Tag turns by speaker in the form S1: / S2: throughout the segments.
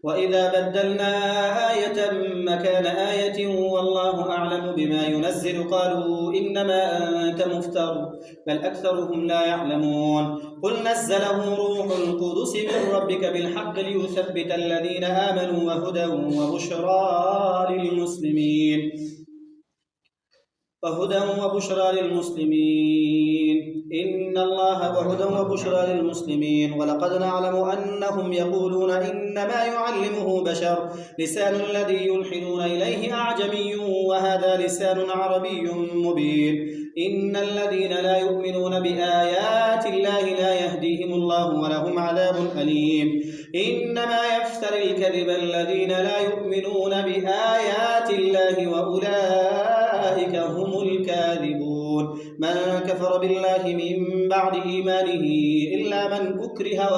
S1: وإذا بدلنا آية مكان آية والله أعلم بما ينزل قالوا إنما أنت مفتر بل أكثرهم لا يعلمون قل نزله روح القدس من ربك بالحق ليثبت الذين آمنوا وهدى وبشرى للمسلمين إن الله وهدى وبشرى للمسلمين ولقد نعلم أنهم يقولون إنما يعلمه بشر لسان الذي يلحدون إليه أعجمي وهذا لسان عربي مبين إن الذين لا يؤمنون بآيات الله لا يهديهم الله ولهم عذاب أليم إنما يفتري الكذب الذين لا يؤمنون بآيات الله وأولئك هم الكاذبون من كفر بالله من بعد إيمانه إلا من أكره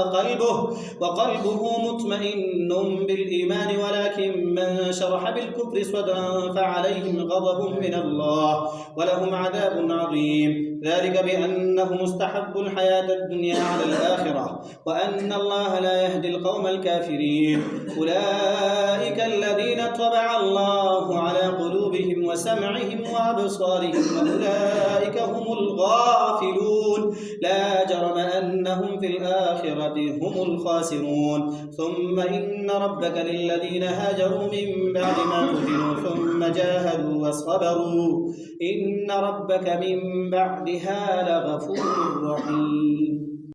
S1: وقلبه مطمئن بالإيمان ولكن من شرح بالكفر صدرا فعليهم غضب من الله ولهم عذاب عظيم ذلك بأنه مستحب الحياة الدنيا على الآخرة وأن الله لا يهدي القوم الكافرين أولئك الذين طبع الله على قلوبهم وسمعهم وأبصارهم وأولئك هم الغافلون لا جرم أنهم في الآخرة هم الخاسرون ثم إن ربك للذين هاجروا من بعد ما فتنوا ثم جاهدوا وصبروا إن ربك من بعدها لغفور رحيم